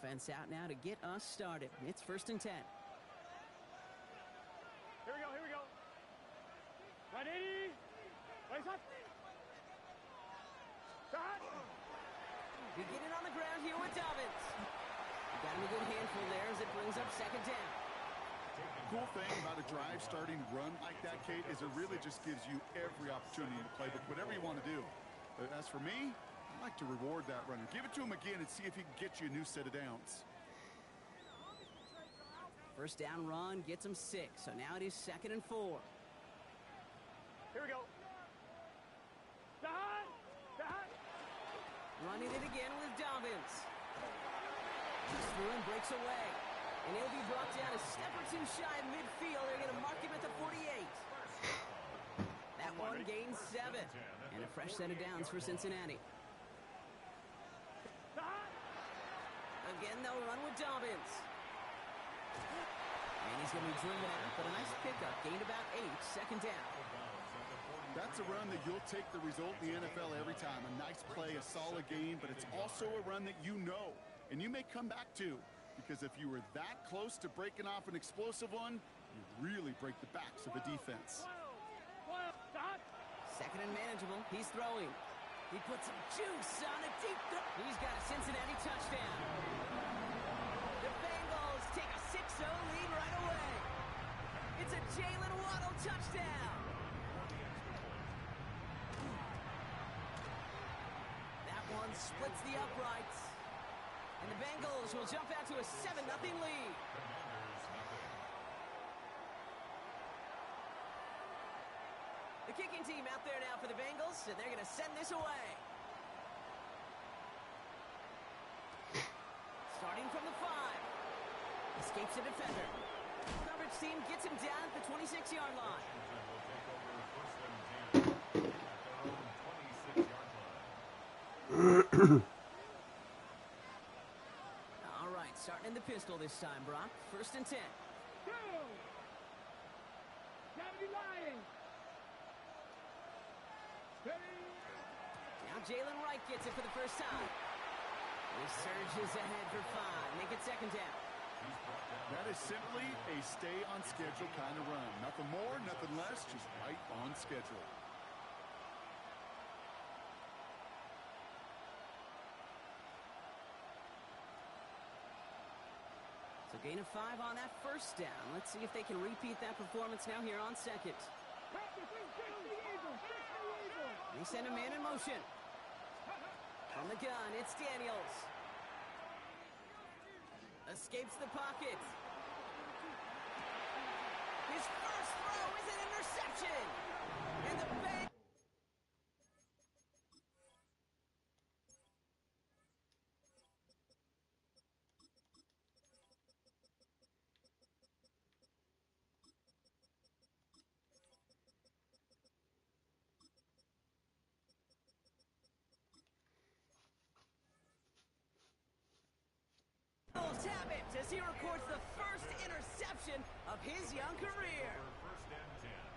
offense out now to get us started. It's 1st and 10. Here we go. 180. Lace up. Shot. Beginning on the ground here with Dobbins. Got him a good handful there as it brings up 2nd down. Cool thing about a drive starting run like that, Kate, is it really just gives you every opportunity to play whatever you want to do. As for me, I like to reward that runner. Give it to him again and see if he can get you a new set of downs. 1st down run gets him 6, so now it is 2nd and 4. Here we go. Shot. Running it again with Dobbins. He's through and breaks away. And he'll be brought down a step or two shy of midfield. They're going to mark him at the 48. That one gains 7. And a fresh set of downs for Cincinnati. Again, they'll run with Dobbins. And he's going to be driven out, but a nice pickup. Gained about 8, 2nd down. That's a run that you'll take the result in the NFL every time. A nice play, a solid game, but it's also a run that you know and you may come back to. Because if you were that close to breaking off an explosive one, you really break the backs of a defense. 2nd and manageable. He's throwing. He puts some juice on a deep throw. He's got a Cincinnati touchdown. The Bengals take a 6-0 lead right away. It's a Jalen Waddle touchdown. That one splits the uprights. And the Bengals will jump out to a 7-0 lead. The kicking team out there now for the Bengals, and they're going to send this away. Starting from the 5. Escapes a defender. Coverage team gets him down at the 26-yard line. All right, starting in the pistol this time, Brock. 1st and 10. Now Jalen Wright gets it for the first time. He surges ahead for 5. Make it 2nd down. That is simply a stay on schedule kind of run. Nothing more, nothing less, just right on schedule. So gain of 5 on that 1st down. Let's see if they can repeat that performance now here on 2nd. They send a man in motion. From the gun, it's Daniels. Escapes the pocket. His first throw is an interception. And the Bengals. Have it as he records the first interception of his young career.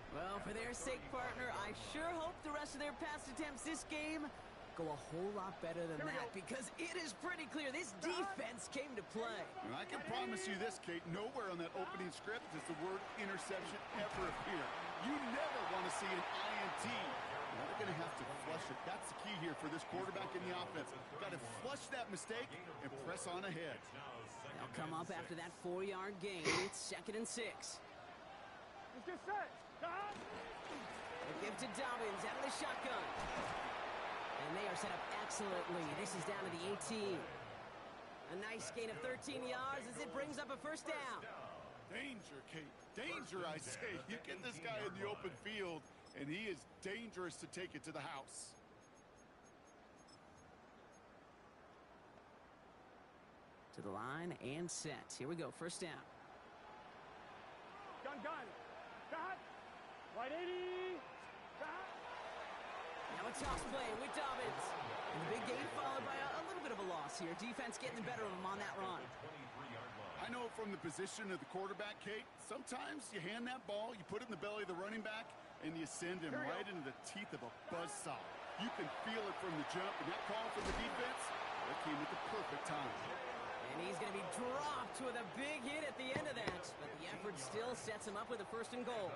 Well, for their sake, partner, I sure hope the rest of their pass attempts this game go a whole lot better than that, because it is pretty clear this defense came to play. And I can promise you this, Kate, nowhere on that opening script does the word interception ever appear. You never want to see an INT. Now they're going to have to flush it. That's the key here for this quarterback in the offense. Got to flush that mistake and press on ahead. They'll come up after that 4-yard gain. It's 2nd and 6. Let's get set. They give to Dobbins out of the shotgun. And they are set up excellently. This is down to the 18. A nice gain of 13 yards as it brings up a 1st down. Danger, Kate. Danger, I say. You get this guy in the open field, and he is dangerous to take it to the house. To the line and set. Here we go. 1st down. Gun. Shot. 180. Shot. Now a toss play with Dobbins. And the big gain followed by a little bit of a loss here. Defense getting the better of him on that run. I know from the position of the quarterback, Kate, sometimes you hand that ball, you put it in the belly of the running back, and you send him right into the teeth of a buzzsaw. You can feel it from the jump, and that call from the defense, that came at the perfect time. And he's going dropped with a big hit at the end of that, but the effort still sets him up with a 1st and goal.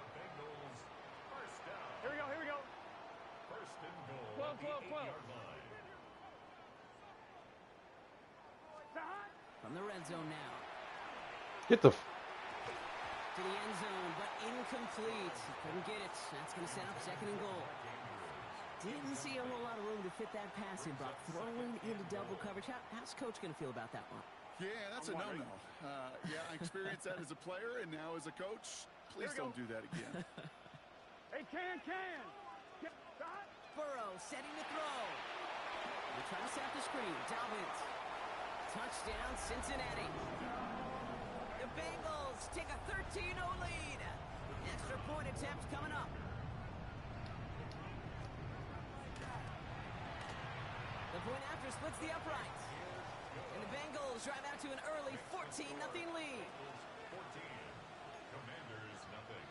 Here we go, here we go. 1st and goal. 12. From the red zone now. Get the... To the end zone, but incomplete. He couldn't get it. That's going to set up 2nd and goal. Didn't see a whole lot of room to fit that pass in, Brock. Throwing into double coverage. How's Coach going to feel about that one? Yeah, that's a no-no. Yeah, I experienced that as a player, and now as a coach, please don't do that again. Hey, can. Burrow setting to throw. They're trying to set up the screen. Dobbins. Touchdown, Cincinnati. The Bengals take a 13-0 lead. Extra point attempt coming up. The point after splits the uprights. And the Bengals drive out to an early 14-0 lead. 14. Commanders nothing.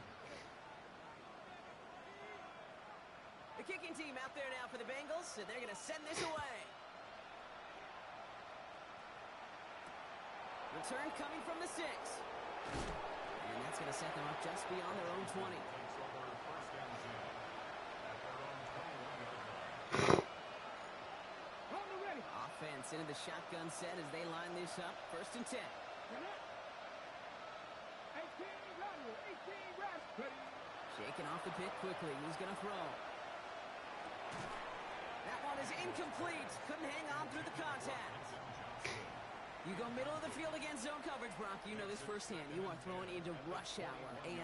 The kicking team out there now for the Bengals, and they're going to send this away. Return coming from the 6. And that's going to set them up just beyond their own 20. Takes over 1st and 10 at their own 21-yard line. Offense into the shotgun set as they line this up. 1st and 10. Shaking off the pick quickly. He's going to throw. That one is incomplete. Couldn't hang on through the contact. You go middle of the field against zone coverage, Brock. You know this firsthand. You are throwing into rush hour, and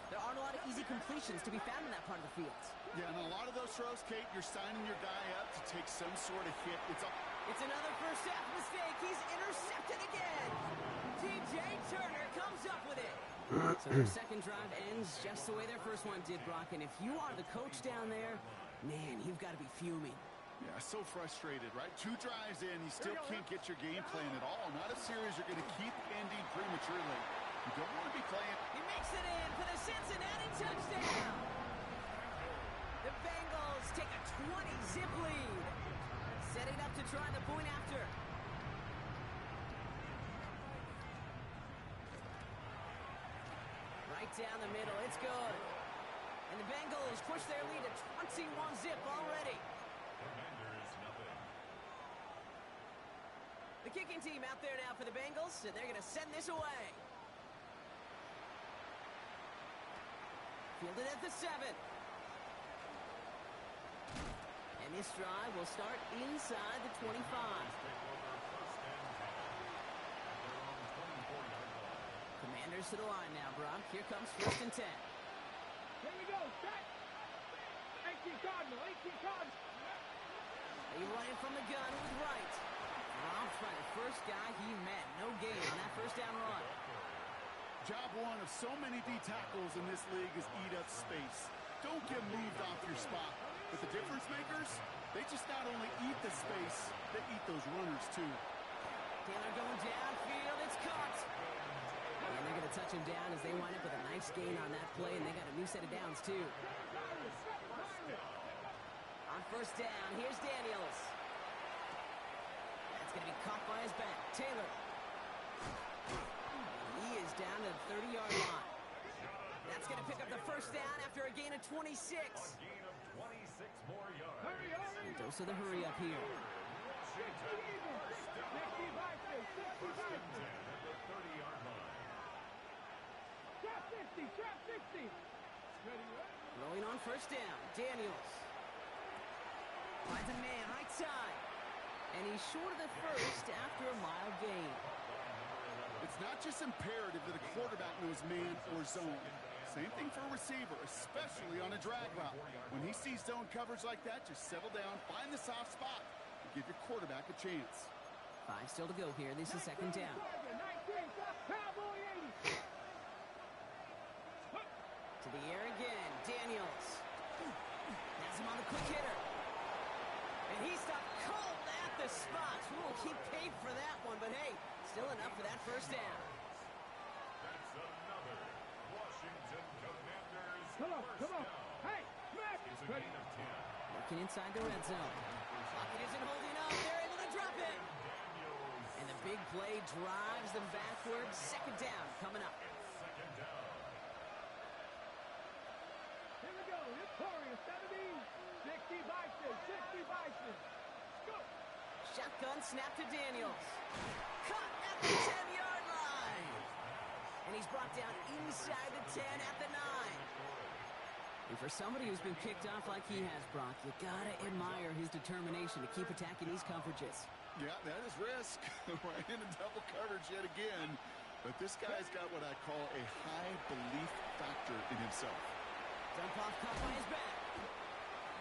there aren't a lot of easy completions to be found in that part of the field. Yeah, and a lot of those throws, Kate, you're signing your guy up to take some sort of hit. It's another first half mistake. He's intercepted again. DJ Turner comes up with it. So their second drive ends just the way their first one did, Brock. And if you are the coach down there, man, you've got to be fuming. Yeah, so frustrated, right? 2 drives in, you still can't get your game plan at all. Not a series you're going to keep ending prematurely. You don't want to be playing. He makes it in for the Cincinnati touchdown. The Bengals take a 20-zip lead. Setting up to try the point after. Right down the middle, it's good. And the Bengals push their lead to 21-zip already. Commanders nothing. The kicking team out there now for the Bengals, and they're going to send this away. Fielded at the 7. And this drive will start inside the 25. Take over 1st and 10 at their own 24-yard line. Commanders to the line now, Brock. Here comes 1st and 10. Here we go. Set. 18 Cardinal. He running from the gun with right. Dropped by the first guy he met. No gain on that first down run. Job one of so many D tackles in this league is eat up space. Don't get moved off your spot. But the difference makers, they just not only eat the space, they eat those runners too. Taylor going downfield. It's caught. And they're going to touch him down as they wind up with a nice gain on that play, and they got a new set of downs too. On 1st down, here's Daniels. That's going to be caught by his back. Taylor. He is down to the 30-yard line. That's going to pick up the 1st down after a gain of 26. A gain of 26 more yards. And dose of the hurry up here. Washington. 1st and 10 at the 30-yard line. Trap 60. Rolling on 1st down. Daniels. Finds a man right side. And he's short of the 1st after a mild gain. It's not just imperative that a quarterback knows man or zone. Same thing for a receiver, especially on a drag route. When he sees zone coverage like that, just settle down, find the soft spot, and give your quarterback a chance. 5 still to go here. This is 2nd down. To the air again. Daniels. Has him on the quick hitter. And he stopped cold at the spot. We will keep paid for that one, but hey, still enough for that 1st down. That's another Washington Commanders. Come on. Down. Hey, Matt. It's a gain of 10. Working inside the red zone. Lockett isn't holding up. They're able to drop it. Daniels. And And the big play drives them backwards. Second down coming up. Second down. Here we go. Victoria 70. 60 Bison. 60 Bison. Go. Shotgun snap to Daniels. Cut at the 10-yard line. And he's brought down inside the 10 at the 9. And for somebody who's been kicked off like he has, Brock, you gotta admire his determination to keep attacking these coverages. Yeah, that is risk. We're in a double coverage yet again. But this guy's got what I call a high belief factor in himself. Dump off caught by his back.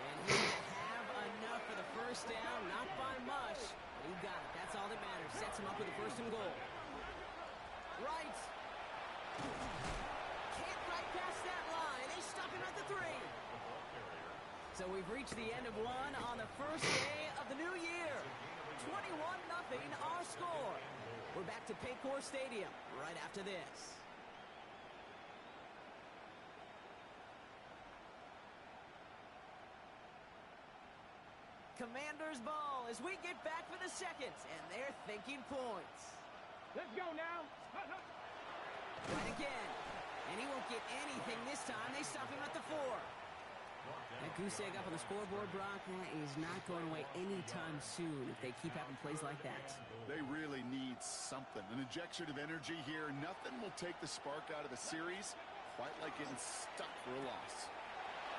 And he's gonna have enough for the first down. Not by much, but he got it. That's all that matters. Sets him up with a first and goal. Right. Can't right past that line. They stop him at the 3. So we've reached the end of one on the first day of the new year. 21-0 our score. We're back to Paycor Stadium right after this. Commanders ball as we get back for the second, and they're thinking points. Let's go now. Right again. And he won't get anything this time. They stop him at the 4. That goose egg up on the scoreboard, Brock, that is not going away anytime soon if they keep having plays like that. They really need something. An injection of energy here. Nothing will take the spark out of a series quite like getting stuck for a loss.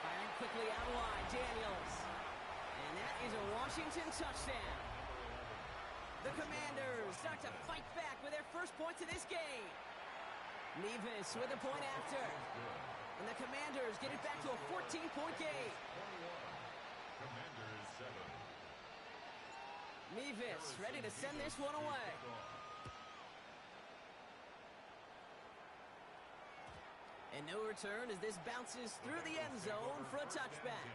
Firing quickly out wide, Daniels. And that is a Washington touchdown. The Commanders start to fight back with their first points of this game. Nevis with a point after. And the Commanders get it back to a 14-point game. Commanders 7. Nevis ready to send this one away. And no return as this bounces through the end zone for a touchback.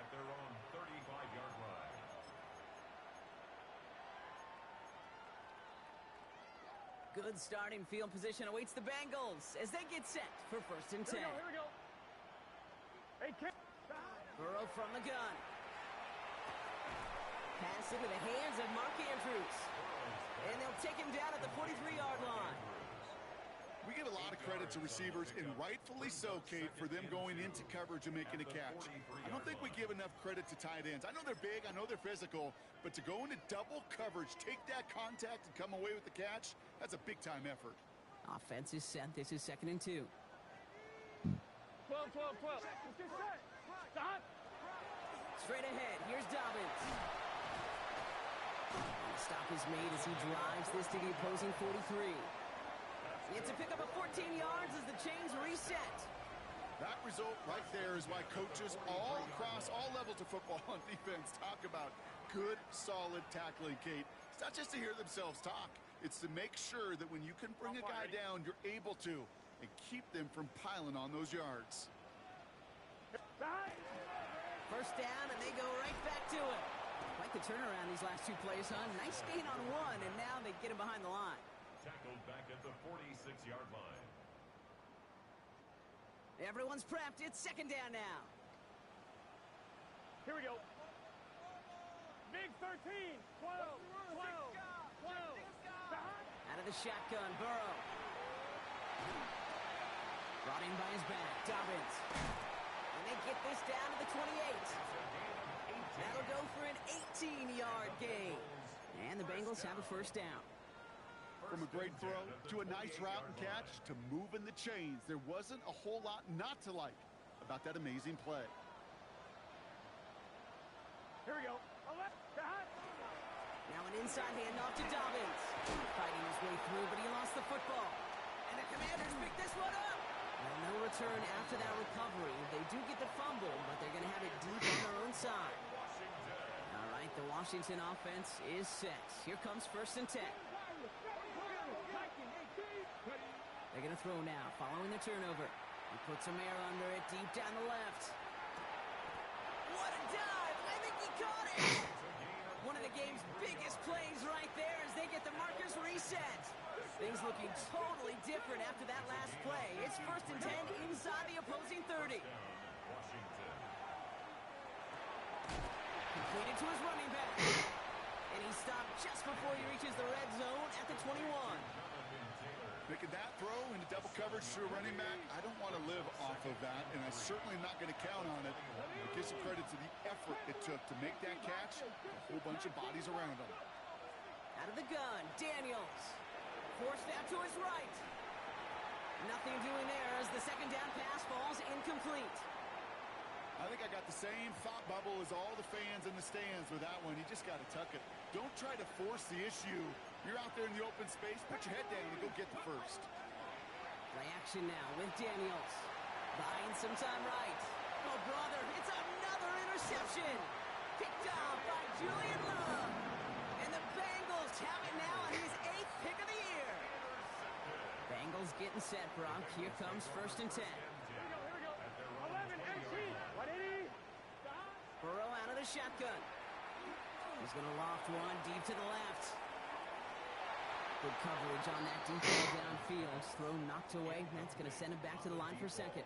At their own 35-yard line. Good starting field position awaits the Bengals as they get set for first and 10. Here we go. Hey, Burrow from the gun. Pass into the hands of Mark Andrews. And they'll take him down at the 43-yard line. We give a lot of credit to receivers, and rightfully so, Kate, for them going into coverage and making a catch. I don't think we give enough credit to tight ends. I know they're big, I know they're physical, but to go into double coverage, take that contact, and come away with the catch, that's a big-time effort. Offense is set. This is 2nd and 2. 12. Stop. Straight ahead. Here's Dobbins. And the stop is made as he drives this to the opposing 43. It's a pickup of 14 yards as the chains reset. That result right there is why coaches all across all levels of football on defense talk about good, solid tackling, Kate. It's not just to hear themselves talk. It's to make sure that when you can bring a guy down, you're able to, and keep them from piling on those yards. First down, and they go right back to it. Quite the turnaround these last 2 plays, huh? Nice gain on 1, and now they get him behind the line. Tackled back at the 46-yard line. Everyone's prepped. It's 2nd down now. Here we go. Big 13. 12. Out of the shotgun, Burrow. Brought in by his back, Dobbins. And they get this down to the 28. That'll go for an 18-yard gain. And the Bengals have a first down. From a great throw to a nice route and catch to moving the chains, there wasn't a whole lot not to like about that amazing play. Here we go. Now an inside handoff to Dobbins. Fighting his way through, but he lost the football. And the Commanders pick this one up. Well, no return after that recovery. They do get the fumble, but they're going to have it deep on their own side. All right, the Washington offense is set. Here comes 1st and 10. They're going to throw now, following the turnover. He puts some air under it, deep down the left. What a dive! I think he caught it! One of the game's biggest plays right there as they get the markers reset. Things looking totally different after that last play. It's 1st and 10 inside the opposing 30. Completed to his running back. And he stopped just before he reaches the red zone at the 21. Making that throw into double coverage to a running back, I don't want to live off of that, and I certainly am not going to count on it. But give some credit to the effort it took to make that catch. A whole bunch of bodies around him. Out of the gun, Daniels. Forced out to his right. Nothing doing there as the second down pass falls incomplete. I think I got the same thought bubble as all the fans in the stands with that one. You just got to tuck it. Don't try to force the issue. You're out there in the open space. Put your head down and go get the first. Play action now with Daniels. Buying some time right. Oh, brother, it's another interception. Picked off by Julian Love. And the Bengals have it now on his 8th pick of the year. Bengals getting set, Brock. Here comes 1st and 10. Burrow out of the shotgun. He's going to loft one deep to the left. Good coverage on that deep ball downfield. Throw knocked away. That's going to send him back to the line for second.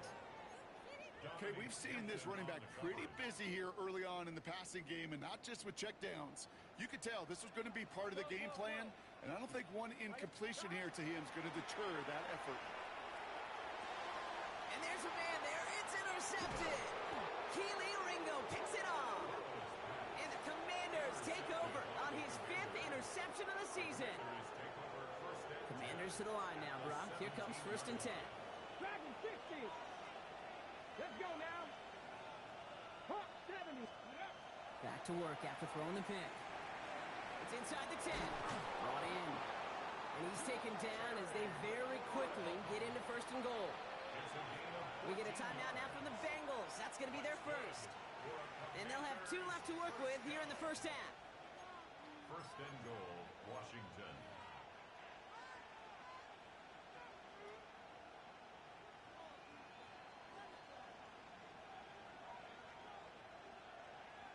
Okay, we've seen this running back pretty busy here early on in the passing game, and not just with checkdowns. You could tell this was going to be part of the game plan, and I don't think one incompletion here to him is going to deter that effort. And there's a man there. It's intercepted. Kelee Ringo picks it off. And the Commanders take over on his 5th interception of the season. Commanders to the line now, Brock. Here comes 1st and 10. Dragon 60. Let's go now. Hawk 70. Back to work after throwing the pick. It's inside the 10. Brought in. And he's taken down as they very quickly get into 1st and goal. We get a timeout now from the Bengals. That's going to be their first. And they'll have 2 left to work with here in the first half. 1st and goal, Washington.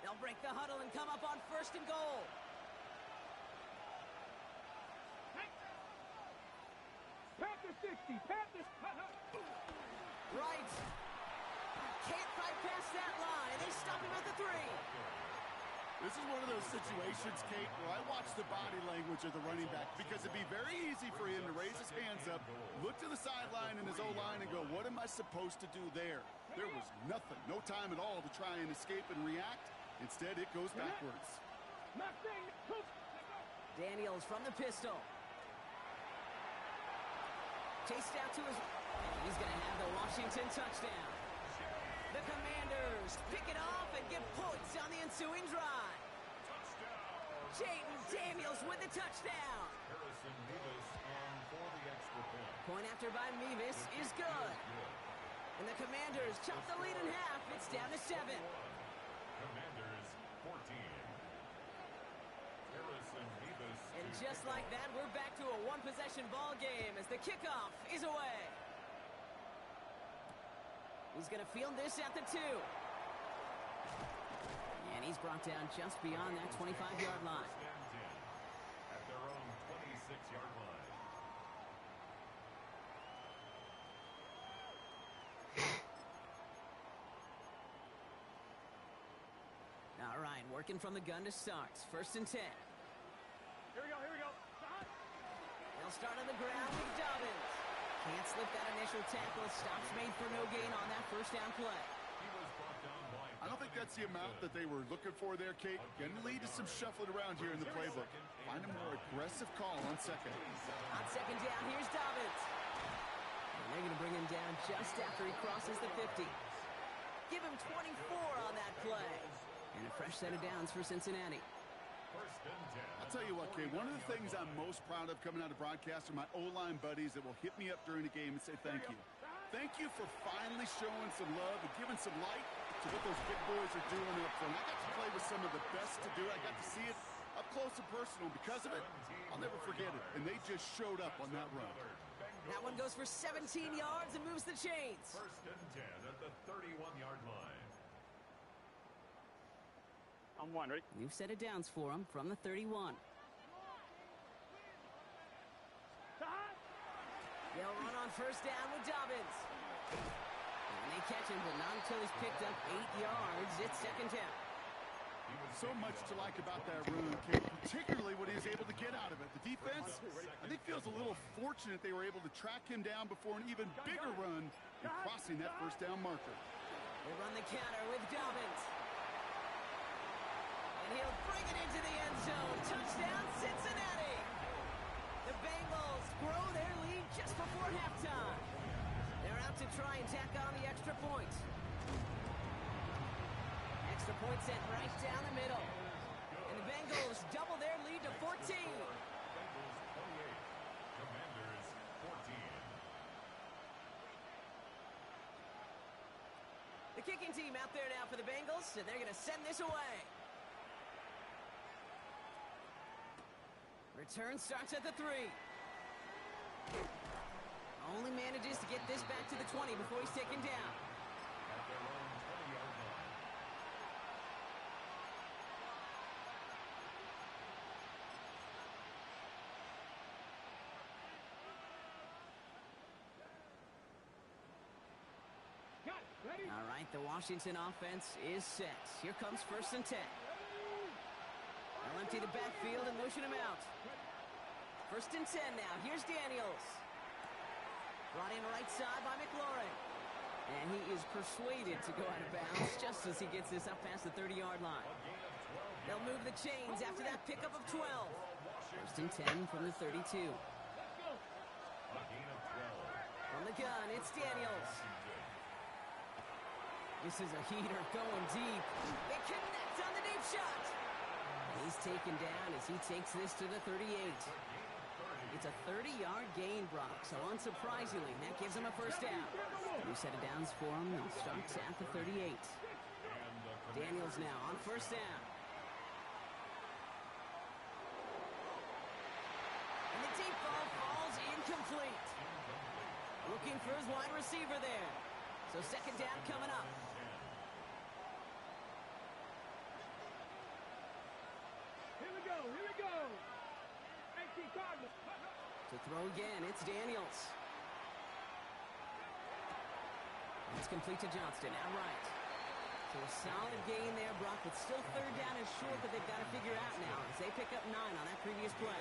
They'll break the huddle and come up on 1st and goal. Panther 60. Panthers. Right. Can't fight past that line. They stop him at the 3. This is one of those situations, Kate, where I watch the body language of the running back because it'd be very easy for him to raise his hands up, look to the sideline in his O-line and go, what am I supposed to do there? There was nothing, no time at all to try and escape and react. Instead, it goes backwards. Daniels from the pistol. Chased out to his... He's going to have the Washington touchdown. The Commanders pick it off and get points on the ensuing drive. Jayden Daniels with the touchdown. Harrison Mevis on for the extra point. Point after by Mevis is good. And the Commanders chop the lead in half. It's down to 7. Commanders 14. Harrison Mevis. And just like that, we're back to a one-possession ball game as the kickoff is away. He's going to field this at the 2. And he's brought down just beyond that 25-yard line. At their own 26-yard line. All right, working from the gun to start. 1st and 10. Here we go. They'll start on the ground with Dobbins. Can't slip that initial tackle. Stops made for no gain on that 1st down play. He was brought down by... I don't think that's the amount that they were looking for there, Kate. Going to lead to some shuffling around here in the playbook. Find a more aggressive call on 2nd. On 2nd down, here's Dobbins. And they're going to bring him down just after he crosses the 50. Give him 24 on that play. And a fresh set of downs for Cincinnati. 1st and 10. I'll tell you what, Kate, one of the things I'm most proud of coming out of broadcast are my O-line buddies that will hit me up during the game and say thank you. Thank you for finally showing some love and giving some light to what those big boys are doing up front. I got to play with some of the best to do it. I got to see it up close and personal. Because of it, I'll never forget it. And they just showed up on that run. That one goes for 17 yards and moves the chains. 1st and 10 at the 31-yard line. On 1, ready? New set of downs for him from the 31. They'll run on 1st down with Dobbins. And they catch him, but not until he's picked up 8 yards. It's 2nd down. So much to like about that run, Kate, particularly what he was able to get out of it. The defense, I think, feels a little fortunate they were able to track him down before an even bigger run and crossing that first down marker. They run the counter with Dobbins. And he'll bring it into the end zone. Touchdown, Cincinnati. The Bengals grow their lead just before halftime. They're out to try and tack on the extra point. Extra point sent right down the middle. And the Bengals double their lead to 14. Bengals 28. Commanders 14. The kicking team out there now for the Bengals, and they're going to send this away. Return starts at the 3. Only manages to get this back to the 20 before he's taken down. At their own 20-yard line. Cut. Ready? All right, the Washington offense is set. Here comes 1st and 10. They'll empty the backfield and motion him out. 1st and 10 now. Here's Daniels. Brought in right side by McLaurin. And he is persuaded to go out of bounds just as he gets this up past the 30-yard line. They'll move the chains after that pickup of 12. 1st and 10 from the 32. A gain of 12. From the gun, it's Daniels. This is a heater going deep. They connect on the deep shot. He's taken down as he takes this to the 38. It's a 30-yard gain, Brock, so unsurprisingly, that gives him a first down. New set of downs for him. They'll start at the 38. Daniels now on 1st down. And the deep ball falls incomplete. Looking for his wide receiver there. So 2nd down coming up. Here we go. Here we go. 18 Cardinals. To throw again, it's Daniels. It's complete to Johnston, outright. So a solid gain there, Brock. It's still 3rd down and short that they've got to figure out now as they pick up 9 on that previous play.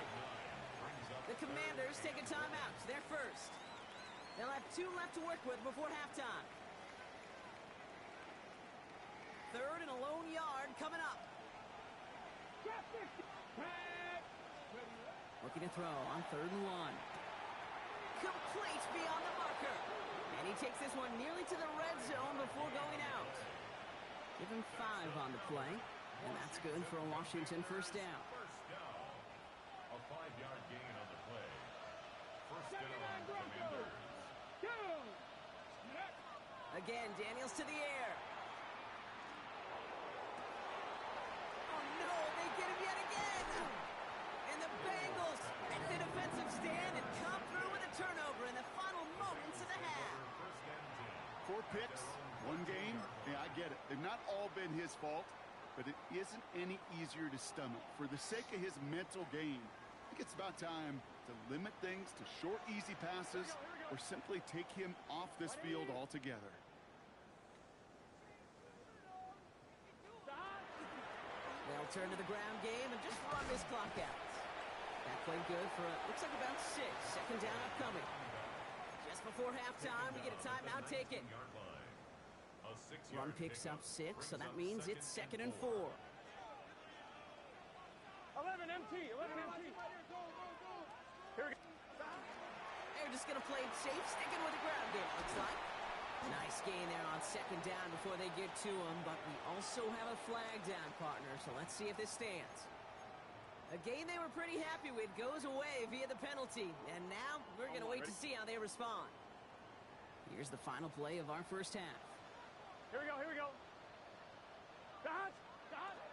The Commanders take a timeout. They're first. They'll have 2 left to work with before halftime. 3rd and a lone yard coming up. Looking to throw on 3rd and 1. Complete beyond the marker. And he takes this one nearly to the red zone before going out. Give him 5 on the play. And that's good for a Washington first down. First down. A 5-yard gain on the play. First down, Commanders. Again, Daniels to the air. Oh no, they get him yet again. And the Bengals make the defensive stand and come through with a turnover in the final moments of the half. First and 10. 4 picks, 1 game. Yeah, I get it. They've not all been his fault, but it isn't any easier to stomach. For the sake of his mental game, I think it's about time to limit things to short, easy passes or simply take him off this field altogether. They'll turn to the ground game and just run this clock out. That played good for, looks like about 6. 2nd down upcoming. Just before halftime, we get a timeout taken. A 6-yard Run picks up pickup 6, so that brings means up it's 2nd 2nd and 4. 11 MT. 11 MT. Here we go. They're just going to play it safe, sticking with the ground game, looks like. Nice gain there on 2nd down before they get to him, but we also have a flag down, partner, so let's see if this stands. A gain they were pretty happy with goes away via the penalty, and now we're going to wait to see how they respond. Here's the final play of our first half. Here we go. Here we go. Dodge. Dodge.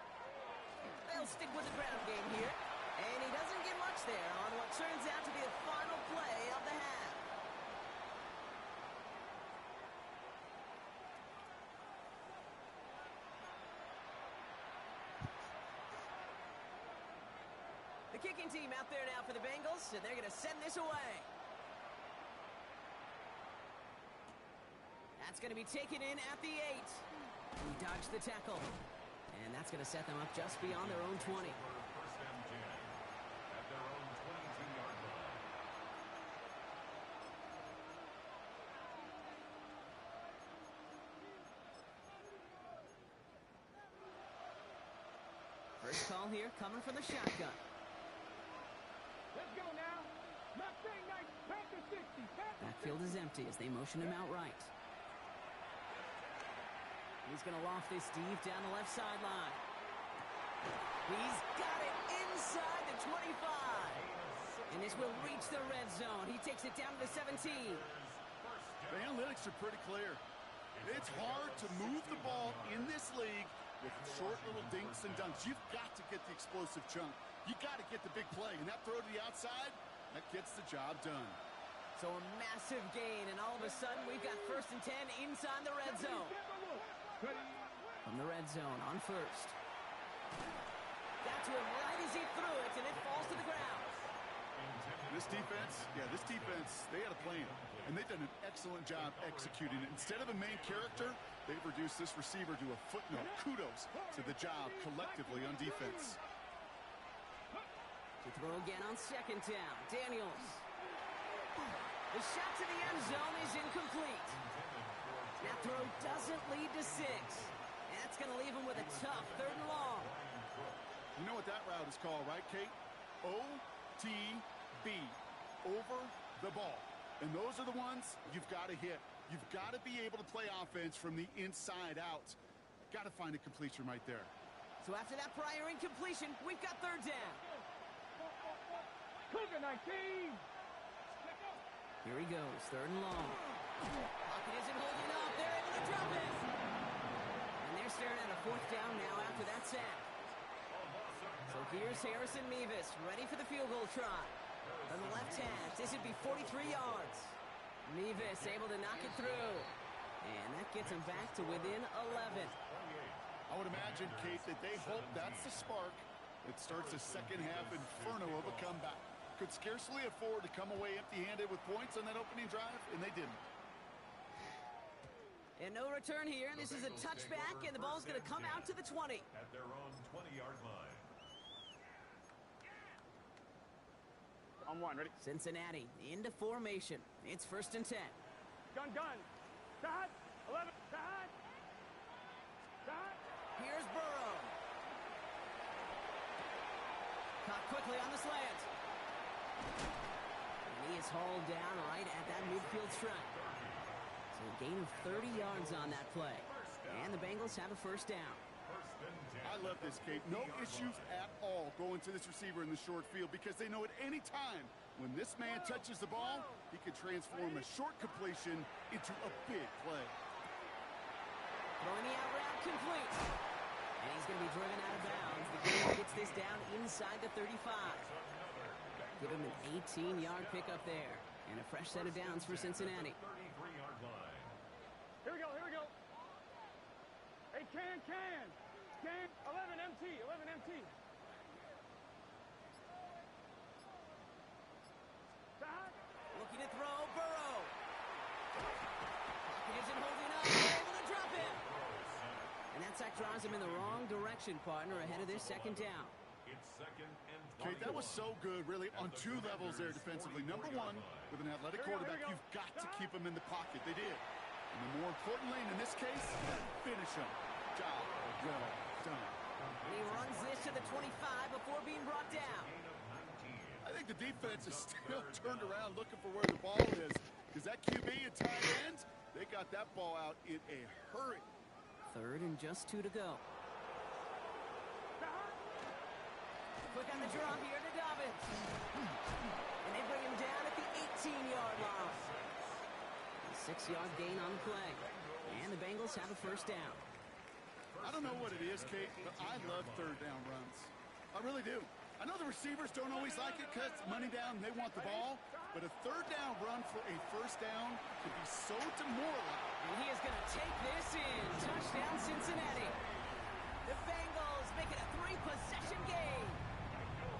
They'll stick with the ground game here, and he doesn't get much there on what turns out to be the final play of the half. The kicking team out there now for the Bengals, and they're going to send this away. That's going to be taken in at the 8. He dodged the tackle. And that's going to set them up just beyond their own 20. First and 10 at their own 22-yard line. First call here coming from the shotgun. Let's go now. Mustang Knights, Panther 60. Backfield is empty as they motion him out right. He's going to loft this deep down the left sideline. He's got it inside the 25. And this will reach the red zone. He takes it down to the 17. The analytics are pretty clear. It's hard to move the ball in this league with short little dinks and dunks. You've got to get the explosive chunk. You got to get the big play. And that throw to the outside, that gets the job done. So a massive gain, and all of a sudden we've got first and 10 inside the red zone. From the red zone on first. Got to him right as he threw it, and it falls to the ground. This defense, they had a plan. And they've done an excellent job executing it. Instead of a main character, they've reduced this receiver to a footnote. Kudos to the job collectively on defense. To throw again on second down. Daniels. The shot to the end zone is incomplete. That throw doesn't lead to 6. And that's going to leave him with a tough 3rd and long. You know what that route is called, right, Kate? OTB. Over the ball. And those are the ones you've got to hit. You've got to be able to play offense from the inside out. Got to find a completion right there. So after that prior incompletion, we've got 3rd down. Cougar 19. Here he goes, 3rd and long. Pocket isn't holding up. They're able to drop it. And they're staring at a 4th down now after that sack. So here's Harrison Mevis, ready for the field goal try. On the left hash, this would be 43 yards. Mevis able to knock it through. And that gets him back to within 11. I would imagine, Kate, that they hope that's the spark that starts a second-half inferno of a comeback. Could scarcely afford to come away empty-handed with points on that opening drive, and they didn't. And no return here. This is a touchback, and the ball's going to come out to the 20. At their own 20-yard line. On one, ready? Cincinnati into formation. It's 1st and 10. Gun. Side. 11. Side. Here's Burrow. Caught quickly on the slant. And he is hauled down right at that midfield stripe. So a gain of 30 yards on that play. And the Bengals have a 1st down. I love this, Kate. No issues at all going to this receiver in the short field because they know at any time when this man touches the ball, he can transform a short completion into a big play. Throwing the out route complete. And he's going to be driven out of bounds. The game gets this down inside the 35. Give him an 18-yard pickup there. And a fresh set of downs for Cincinnati. 33-yard line. Here we go. Hey, can. 11 MT. Side. Looking to throw, Burrow. Pocket isn't holding up. They're able to drop him. And that sack drives him in the wrong direction, partner, ahead of this 2nd down. It's 2nd and 20. Kate, that was so good, really, on 2 levels there defensively. Number one, with an athletic quarterback, you've got to keep him in the pocket. They did. And the more important lane in this case, finish him. Job well done. And he runs this to the 25 before being brought down. I think the defense is still turned around looking for where the ball is. Because that QB and tight end, they got that ball out in a hurry. 3rd and just 2 to go. Quick on the drop here to Dobbins. And they bring him down at the 18-yard line. A 6-yard gain on the play. And the Bengals have a 1st down. I don't know what it is, Kate, but I love 3rd down runs. I really do. I know the receivers don't always like it because money down, they want the ball. But a 3rd down run for a 1st down could be so demoralizing. And he is going to take this in. Touchdown, Cincinnati. The Bengals make it a 3-possession game.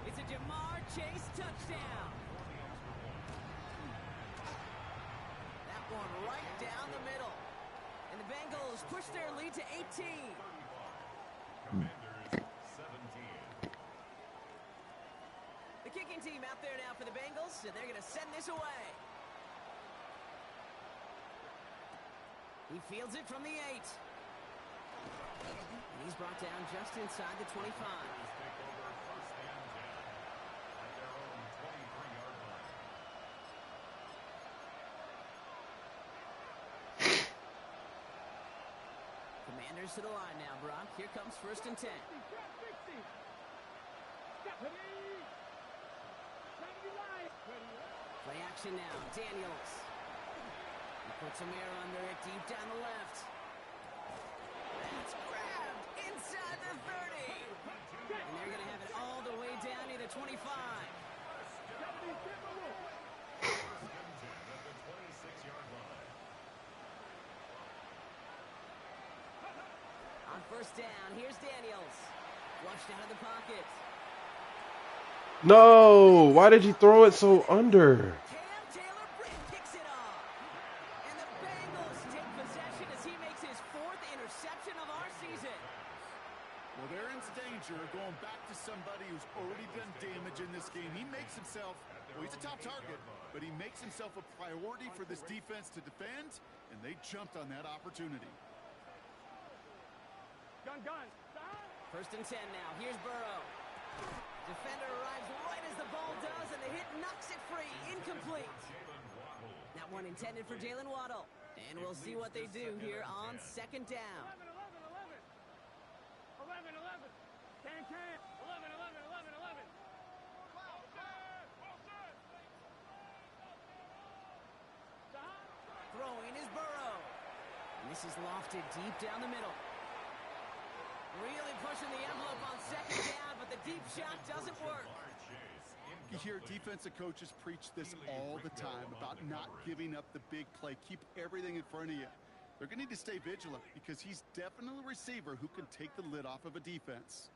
It's a Jamar Chase touchdown. That one right down the middle. And the Bengals push their lead to 18. now for the Bengals, and they're going to send this away. He fields it from the 8. And he's brought down just inside the 25. Commanders to the line now, Brock. Here comes 1st and 10. Play action now. Daniels. He puts a mirror under it deep down the left. That's grabbed inside the 30. And they're going to have it all the way down to the 25. On 1st down, here's Daniels. Flushed out of the pocket. No! Why did you throw it so under? Cam Taylor-Britt picks it off. And the Bengals take possession as he makes his 4th interception of our season. Well, they're in danger going back to somebody who's already done damage in this game. He makes himself, well, he's a top target, but he makes himself a priority for this defense to defend, and they jumped on that opportunity. Gun. 1st and 10 now. Here's Burrow. Defender arrives right as the ball does, and the hit knocks it free. Incomplete. That one intended for Jalen Waddle. And we'll see what they do here on 2nd down. 11. 10. 11. Throwing is Burrow. And this is lofted deep down the middle. Really pushing the envelope on 2nd down, but the deep shot doesn't work. You hear defensive coaches preach this all the time about not giving up the big play. Keep everything in front of you. They're going to need to stay vigilant because he's definitely a receiver who can take the lid off of a defense.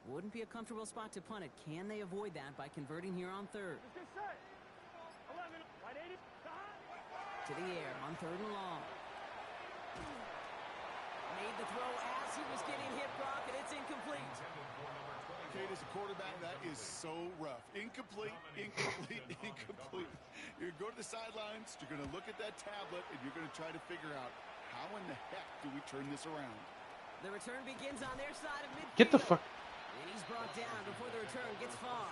Wouldn't be a comfortable spot to punt it. Can they avoid that by converting here on 3rd? To the air on 3rd and long. Made the throw as he was getting hit, Brock, and it's incomplete. Kate, as a quarterback, that is so rough. Incomplete. You're going to go to the sidelines, you're going to look at that tablet, and you're going to try to figure out how in the heck do we turn this around. The return begins on their side of midfield. Get the fuck. And he's brought down before the return gets far.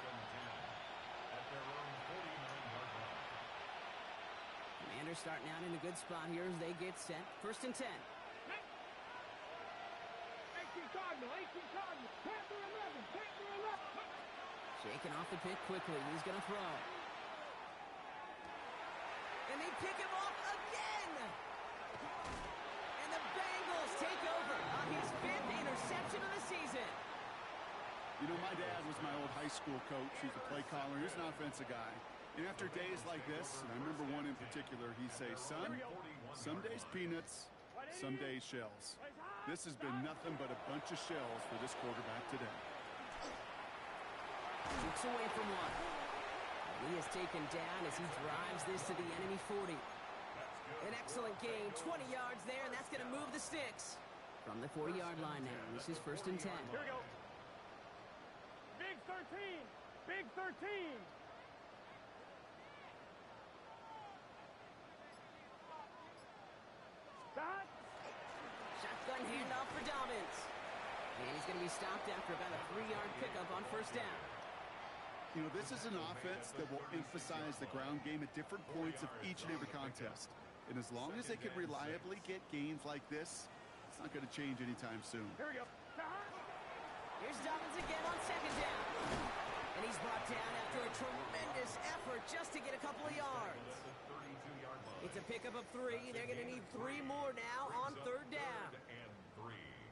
Commanders starting out in a good spot here as they get set. 1st and 10. 18 Cardinal. Panther 11. Shaking off the pick quickly. He's going to throw. And they pick him off again. And the Bengals take over on his 5th interception of the season. You know, my dad was my old high school coach. He's a play caller. He's an offensive guy. And after days like this, and I remember one in particular, he'd say, son, some days peanuts, some days shells. This has been nothing but a bunch of shells for this quarterback today. Shoots away from one. He is taken down as he drives this to the enemy 40. An excellent gain, 20 yards there, and that's going to move the sticks. From the 40-yard line now, this is 1st and 10. Here we go. Big 13. Stop. Shotgun handoff for Dobbins. And he's going to be stopped after about a 3-yard pickup on 1st down. You know, this is an offense that will emphasize the ground game at different points of each and every contest. And as long as they can reliably get gains like this, it's not going to change anytime soon. Here we go. Here's Dobbins again on 2nd down. And he's brought down after a tremendous effort just to get a couple of yards. It's a pickup of 3. They're going to need 3 more now on 3rd down.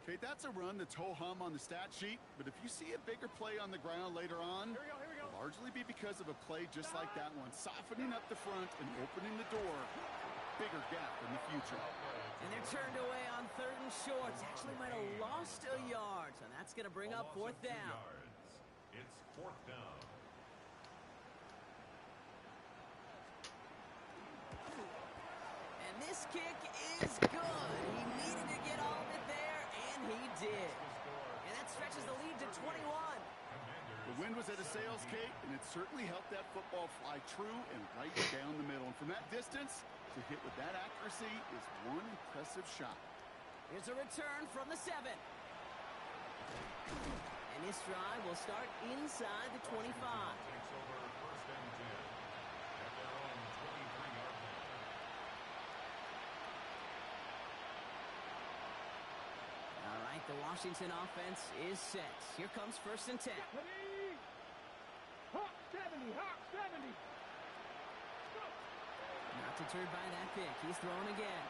Okay, that's a run that's ho-hum on the stat sheet, but if you see a bigger play on the ground later on, it'll largely be because of a play just like that one, softening up the front and opening the door. Bigger gap in the future. And they're turned away on 3rd and short. Actually might have lost a yard, so that's going to bring up 4th down. It's 4th down. And this kick is good. He needed to get all of it there, and he did. And that stretches the lead to 21. The wind was at a sails, Kate, and it certainly helped that football fly true and right down the middle. And from that distance, to hit with that accuracy is one impressive shot. Here's a return from the 7. And this drive will start inside the 25. Takes over first and 10 at their own 23-yard line. All right, the Washington offense is set. Here comes first and 10. Ready? Hawk 70, Hawk 70. Not deterred by that pick. He's throwing again.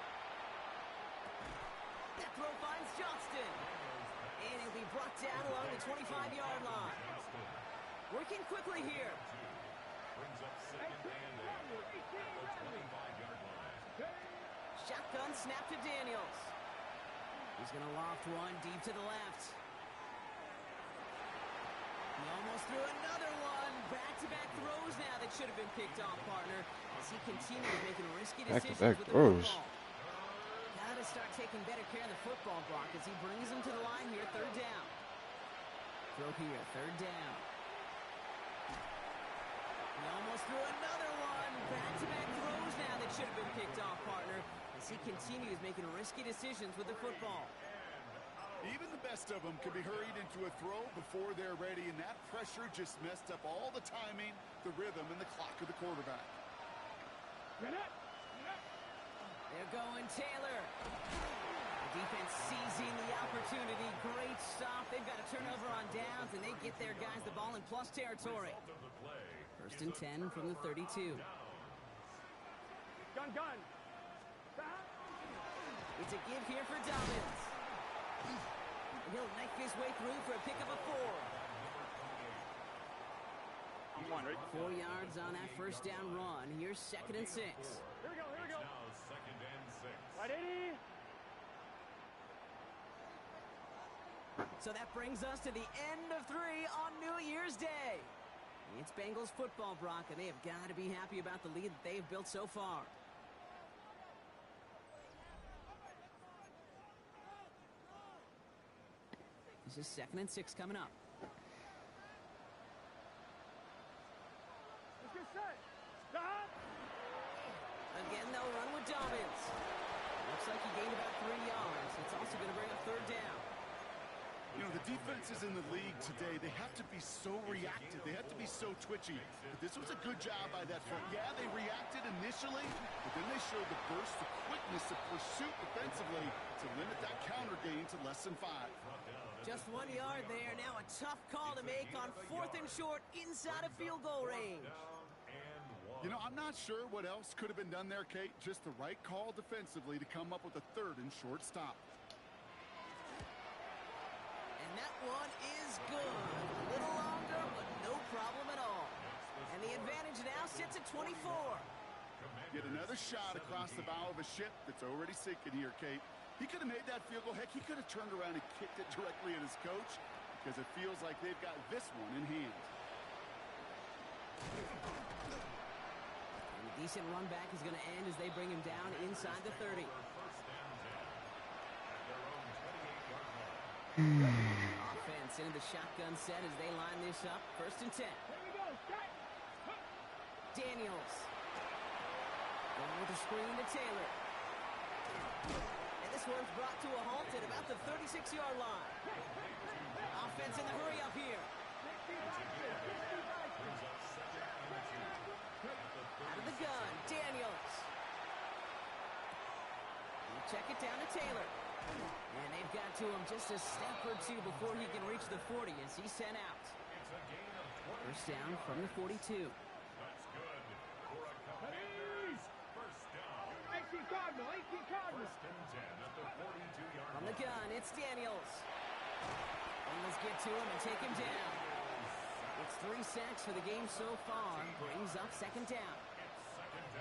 That throw finds Johnston. And he'll be brought down along the 25-yard line. Working quickly here. Brings up second and 8 at the 25-yard line. Shotgun snap to Daniels. He's going to loft one deep to the left. He almost threw another one. Back-to-back throws now that should have been picked off, partner, as he continues making risky decisions Back-to-back with the throws. football. Got to start taking better care of the football, Brock, as he brings him to the line here, third down. Throw here, third down. He almost threw another one. Back-to-back throws now that should have been picked off, partner, as he continues making risky decisions with the football. Even the best of them can be hurried into a throw before they're ready, and that pressure just messed up all the timing, the rhythm, and the clock of the quarterback. Get up. They're going Taylor. The defense seizing the opportunity. Great stop. They've got a turnover on downs, and they get their guys the ball in plus territory. First and 10 from the 32. Gun. It's a give here for Dobbins. He'll knife his way through for a pick of a 4. 4 yards on that first down run. Here's second and 6. Here we go. Now second and 6. Right, 80. So that brings us to the end of 3 on New Year's Day. It's Bengals football, Brock, and they have got to be happy about the lead that they've built so far. This is second and 6 coming up. Let's get set. Stop. Again, they'll run with Dobbins. Looks like he gained about 3 yards. It's also going to bring up third down. You know, the defenses in the league today, they have to be so reactive. They have to be so twitchy. But this was a good job by that front. Yeah, they reacted initially, but then they showed the burst, the quickness of pursuit defensively to limit that counter gain to less than 5. Just 1 yard there. Now a tough call to make on fourth and short inside of field goal range. You know, I'm not sure what else could have been done there, Kate. Just the right call defensively to come up with a third and short stop. And that one is good. A little longer, but no problem at all. And the advantage now sits at 24. Yet another shot across the bow of a ship that's already sinking here, Kate. He could have made that field goal. Heck, he could have turned around and kicked it directly at his coach because it feels like they've got this one in hand. And a decent run back is going to end as they bring him down inside the 30. Offense into the shotgun set as they line this up. First and 10. Here we go. Set. Daniels. Going with a screen to Taylor. And this one's brought to a halt at about the 36-yard line. Offense in the hurry up here. Out of the gun, Daniels. We'll check it down to Taylor. And they've got to him just a step or two before he can reach the 40 as he's sent out. First down from the 42. That's good for a Commanders first down. 18 Cardinal. First and 10 at the 42-yard From the gun, it's Daniels. Bengals get to him and take him down. It's 3 sacks for the game so far. Brings up second down.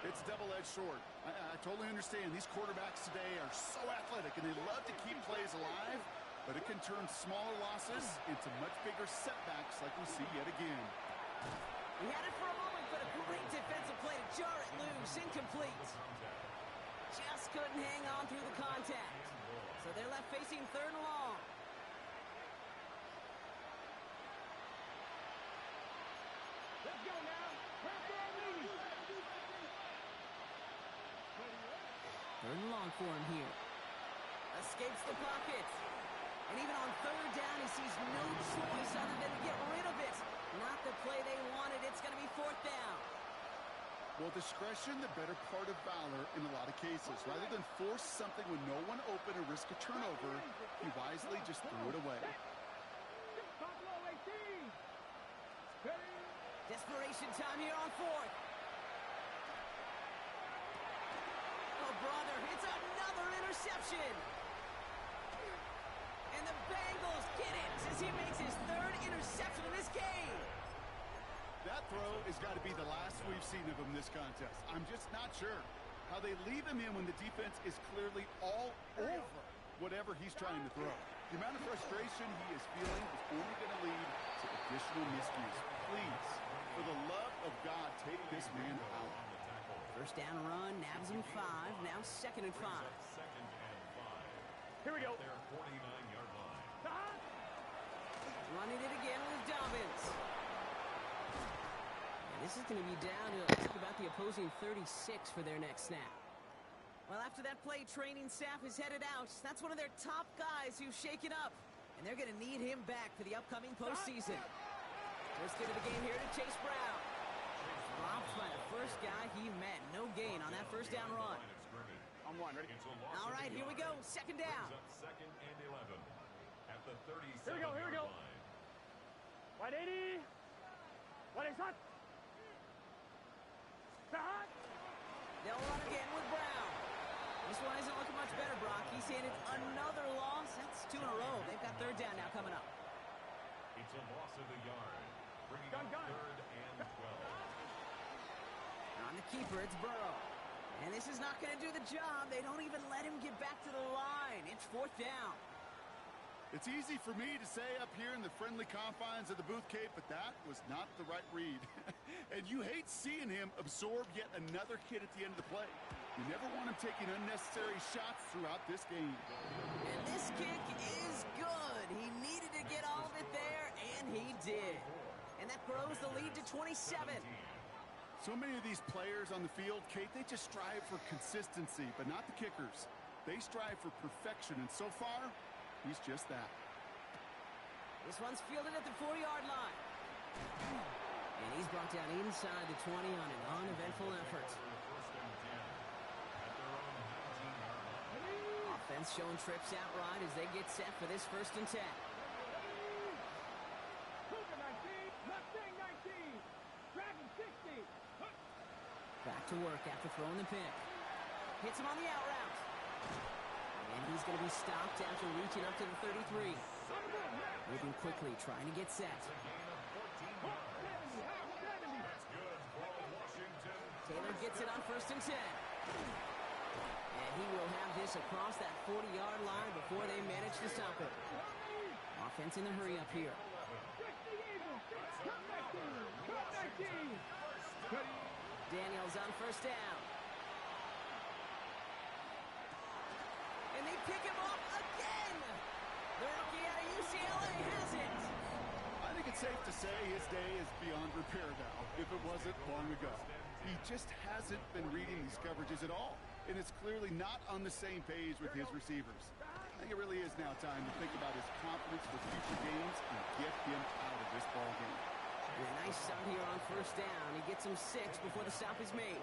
It's double-edged sword. I totally understand. These quarterbacks today are so athletic, and they love to keep plays alive, but it can turn smaller losses into much bigger setbacks like we see yet again. He had it for a moment, but a great defensive play to jar it loose. Incomplete. just couldn't hang on through the contact. So they're left facing 3rd and long. Let's go now. Press on me. 3rd and long for him here. Escapes the pocket. And even on 3rd down, he sees no choice other than to get rid of it. Not the play they wanted. It's going to be 4th down. Well, discretion, the better part of valor in a lot of cases. Rather than force something with no one open and risk a turnover, he wisely just threw it away. Buffalo 18. Ready? Desperation time here on 4th. Oh, brother, it's another interception. And the Bengals get it as he makes his 3rd interception of this game. That throw has got to be the last we've seen of him this contest. I'm just not sure how they leave him in when the defense is clearly all over whatever he's trying to throw. The amount of frustration he is feeling is only going to lead to additional miscues. Please, for the love of God, take this man out. 1st down run, nabs him 5, now 2nd and 5. Here we go. Their 49-yard line. Running it again with Dobbins. And this is going to be down to about the opposing 36 for their next snap. Well, after that play, training staff is headed out. That's one of their top guys who's shaken up. And they're going to need him back for the upcoming postseason. First hit of the game here to Chase Brown. Dropped by the first guy he met. No gain on that 1st down run. On 1, ready? All right, here we go. 2nd down. 2nd and 11 at the 37-yard Here we go, here we go. line. 180. What is that? Back. They'll run again with Brown. This one isn't looking much better, Brock. He's handed another loss. That's 2 in a row. They've got 3rd down now coming up. It's a loss of a yard, bringing Gun. up 3rd and 12. On the keeper, it's Burrow. And this is not going to do the job. They don't even let him get back to the line. It's 4th down. It's easy for me to say up here in the friendly confines of the Booth Cape, but that was not the right read. And you hate seeing him absorb yet another hit at the end of the play. You never want him taking unnecessary shots throughout this game. And this kick is good. He needed to get all of it there, and he did. And that grows the lead to 27. So many of these players on the field, Kate, they just strive for consistency, but not the kickers. They strive for perfection, and so far, he's just that. This one's fielded at the 40-yard line. And he's brought down inside the 20 on an uneventful effort. Offense showing trips out right as they get set for this 1st and 10. Cougar 19. Mustang 19. Dragon 60. Back to work after throwing the pick. Hits him on the out route. And he's going to be stopped after reaching up to the 33. Moving quickly, trying to get set. Taylor gets it on 1st and 10. And he will have this across that 40-yard line before they manage to stop it. Offense in the hurry up here. Daniels on 1st down. And they pick him up again. The rookie out of UCLA has it. I think it's safe to say his day is beyond repair now, if it wasn't long ago. He just hasn't been reading these coverages at all, and it's clearly not on the same page with his receivers. I think it really is now time to think about his confidence for future games and get him out of this ball game. And a nice start here on 1st down. He gets him 6 before the stop is made.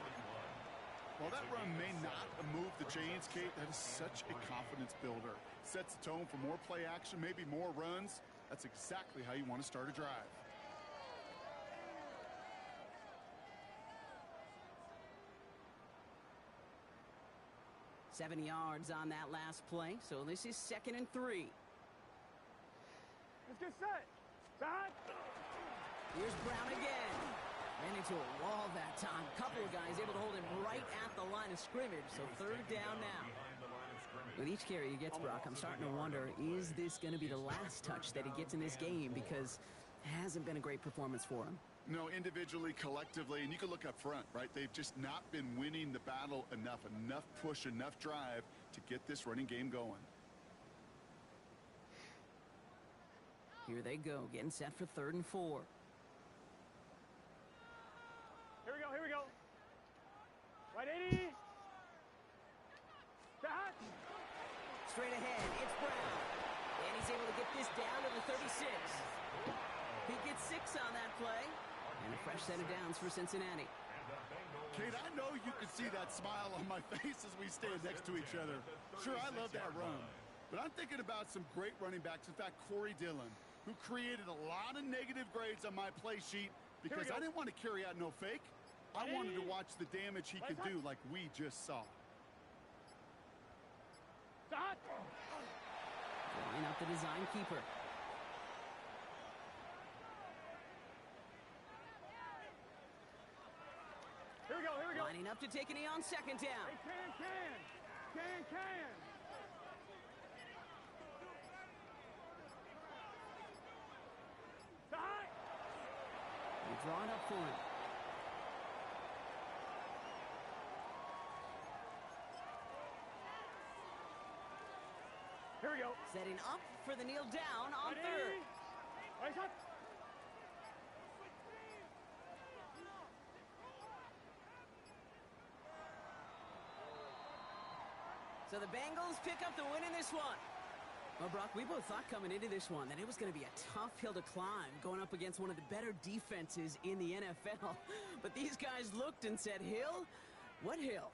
While that run may not move the chains, Kate, that is such a confidence builder. Sets the tone for more play action, maybe more runs. That's exactly how you want to start a drive. Seven yards on that last play, so this is 2nd and 3. Let's get set. Back. Here's Brown again. Ran into a wall that time. Couple of guys able to hold him right at the line of scrimmage, so 3rd down now. With each carry he gets, Brock, I'm starting to wonder, is this going to be the last touch that he gets in this game? Because it hasn't been a great performance for him. No, individually, collectively, and you can look up front, right? They've just not been winning the battle enough push, enough drive to get this running game going. Here they go, getting set for 3rd and 4. Here we go. Right 80. Shot. Straight ahead, it's Brown. And he's able to get this down to the 36. He gets 6 on that play. And a fresh set of downs for Cincinnati. Kate, I know you can see that smile on my face as we stand next to each other. Sure, I love that run. But I'm thinking about some great running backs. In fact, Corey Dillon, who created a lot of negative grades on my play sheet because I didn't want to carry out no fake. I wanted to watch the damage he could do like we just saw. Shot. Drawing up the design keeper. Here we go. Lining up to take a knee on 2nd down. Hey, can. Shot. We draw it up for him. Here we go. Setting up for the kneel down on 3rd. Right shot. So the Bengals pick up the win in this one. Well, Brock, we both thought coming into this one that it was going to be a tough hill to climb going up against one of the better defenses in the NFL. But these guys looked and said, Hill? What hill?